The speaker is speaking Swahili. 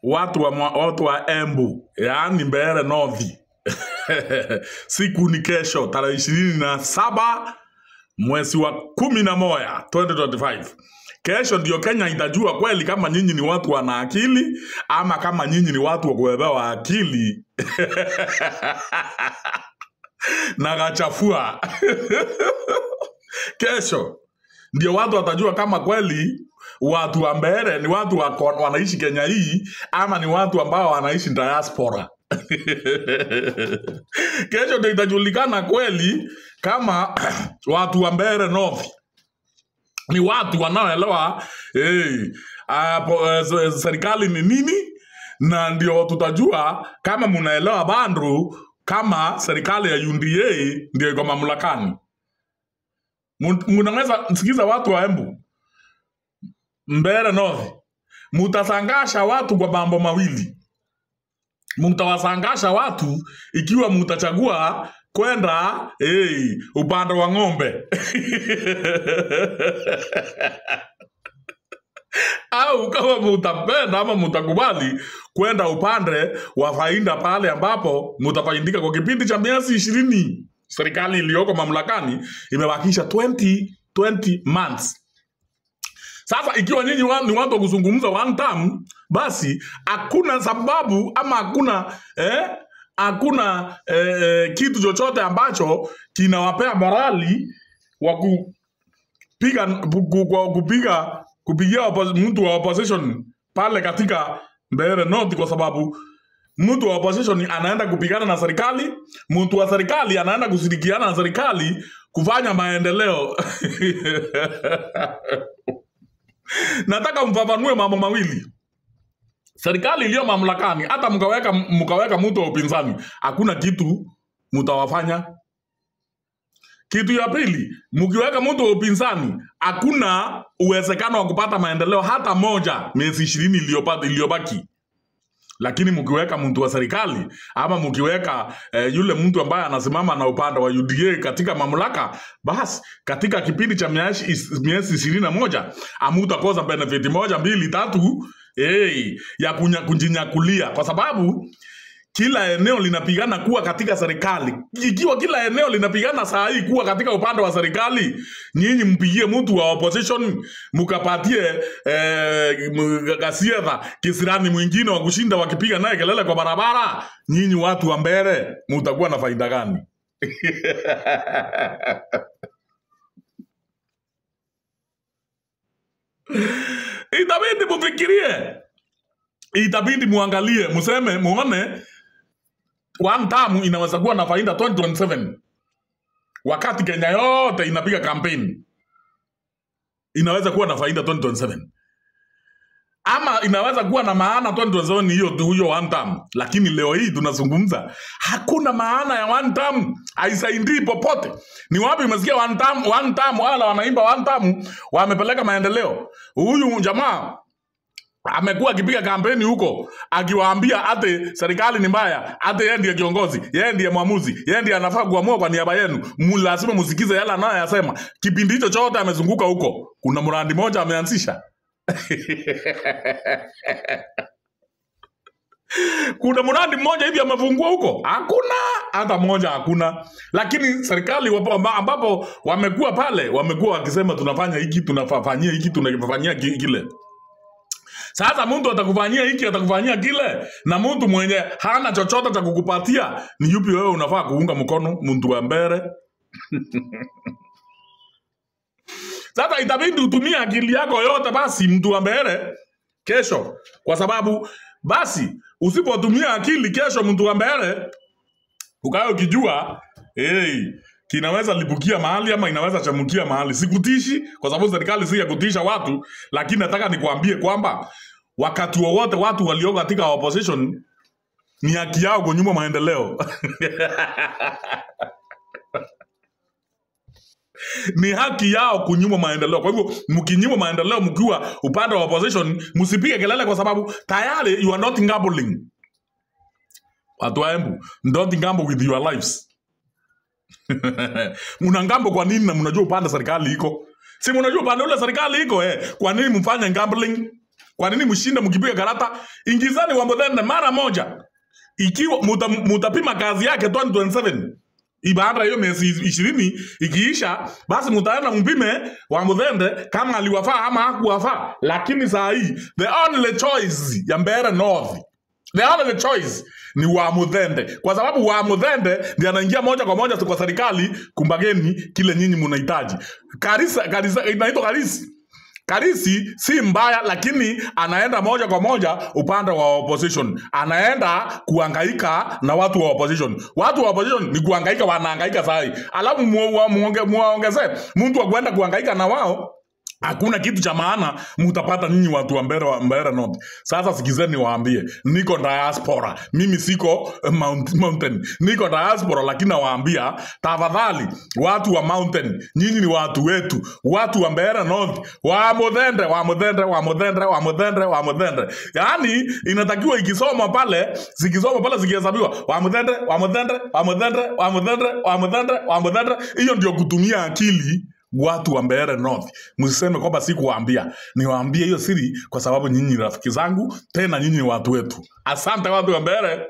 watu wa Embu, yaani Mbeere North. Siku ni kesho tarehe 27 mwezi wa 11 2025. Kesho ndio Kenya itajua kweli kama nyinyi ni watu wana akili ama kama nyinyi ni watu wa kubebewa akili na gachafua. Kesho ndio watu watajua kama kweli watu wa Mbeere ni watu wanaishi Kenya hii ama ni watu ambao wanaishi diaspora. Kesho ndio itajulikana kweli kama watu wa Mbeere North ni watu wanaoelewa serikali ni nini, na ndio tutajua kama munaelewa bandu kama serikali ya UDA ndio iko mamlakani. Munaweza sikiza watu wa Embu, Mbeere North, mutasangasha watu kwa mambo mawili. Mutawasangasha watu ikiwa mutachagua kwenda upande wa ng'ombe au kama mutapenda ama mutakubali kwenda upande wa faida pale ambapo mutafaidika kwa kipindi cha miezi 20. Serikali iliyoko mamlakani imebakisha 20 months. Sasa ikiwa nyinyi ni watu kuzungumza one term, basi hakuna sababu ama hakuna kitu chochote ambacho kinawapea morali wa kupigia mtu wa opposition pale katika Mbeere North, kwa sababu mtu wa opposition anaenda kupigana na serikali, mtu wa serikali anaenda kushirikiana na serikali kufanya maendeleo. Nataka mfafanue mambo mawili. Serikali iliyo mamlakani, hata mkaweka mtu wa upinzani, hakuna kitu mtawafanya. Kitu ya pili, mkiweka mtu wa upinzani, hakuna uwezekano wa kupata maendeleo hata moja miezi 20 iliyobaki. Lakini mkiweka mtu wa serikali ama mkiweka yule mtu ambaye anasimama na upande wa UDA katika mamlaka, basi katika kipindi cha miezi 21 amutakosa benefit 1, 2, 3 ya kujinyakulia, kwa sababu kila eneo linapigana kuwa katika serikali. Ikiwa kila eneo linapigana saa hii kuwa katika upande wa serikali, nyinyi mpigie mtu wa opposition mukapatie Gasietha kisirani mwingine wa kushinda wakipiga naye kelele kwa barabara, nyinyi watu wa Mbeere mutakuwa na faida gani? Itabidi mufikirie, itabidi muangalie, muone one term inaweza kuwa na faida 2027 wakati Kenya yote inapiga campaign. Inaweza kuwa na faida 2027 ama inaweza kuwa na maana 2027 hiyo one term. Lakini leo hii tunazungumza hakuna maana ya one term, haisaidii popote. Ni wapi umesikia one term wala wanaimba one term wamepeleka maendeleo? Huyu jamaa amekuwa akipiga kampeni huko akiwaambia ate serikali ni mbaya, ate yeye ndiye kiongozi, yeye ndiye mwamuzi, yeye ndiye anafaa kuamua kwa niaba yenu, lazima msikize yale anayosema. Kipindi hicho chote amezunguka huko, kuna mradi moja ameanzisha? Kuna mradi mmoja hivi amefungua huko? Hakuna hata mmoja, hakuna. Lakini serikali ambapo wamekuwa pale, wamekuwa wakisema tunafanya hiki, tunafanyia hiki, tunafanyia kile. Sasa mtu atakufanyia hiki, atakufanyia kile, na mtu mwenye hana chochote cha kukupatia, ni yupi wewe unafaa kuunga mkono? Mtu wa Mbeere. Sasa itabidi utumie akili yako yote basi, mtu wa Mbeere, kesho, kwa sababu basi usipotumia akili kesho, mtu wa Mbeere, ukayo kijua kinaweza lipukia mahali ama inaweza chamukia mahali. Sikutishi kwa sababu serikali si ya kutisha watu, lakini nataka nikuambie kwamba wakati wowote watu walioko katika opposition ni haki yao kunyima maendeleo. Ni haki yao kunyima maendeleo. Kwa hivyo mkinyima maendeleo mkiwa upande wa opposition, msipige kelele, kwa sababu tayari you are not gambling. Watu wa Embu, don't gamble with your lives. Mnangambo kwa nini na mnajua upande serikali iko? Si mnajua upande ule serikali iko Kwa nini mfanye gambling? Kwa nini mshinde mkipiga karata? Ingizani wa Muthende mara moja. Ikiwa mutapima kazi yake 2027. Baada hiyo miezi 20 ikiisha, basi mtaenda mpime wa Muthende kama aliwafaa ama hakuwafaa. Lakini saa hii the only choice ya Mbeere North, the only choice ni wa Muthende, kwa sababu wa Muthende ndiye anaingia moja kwa moja kwa serikali kumbageni kile nyinyi mnahitaji. Karisa inaitwa Karisi si mbaya, lakini anaenda moja kwa moja upande wa opposition. Anaenda kuhangaika na watu wa opposition. Watu wa opposition ni kuhangaika, wanahangaika sahi. Alafu muongeze mtu wa kwenda kuhangaika na wao. Hakuna kitu cha maana mutapata nyinyi watu wa Mbeere North. Sasa sikizeni waambie, niko diaspora. Mimi siko mountain. Niko diaspora, lakini nawaambia tafadhali watu wa mountain, nyinyi ni watu wetu. Watu wa Mbeere North, wa Muthende. Yaani inatakiwa ikisoma pale zikihesabiwa wa Muthende. Hiyo ndio kutumia akili. Watu wa Mbeere North, msiseme kwamba sikuwaambia. Niwaambie hiyo siri kwa sababu nyinyi rafiki zangu, tena nyinyi watu wetu. Asante watu wa Mbeere.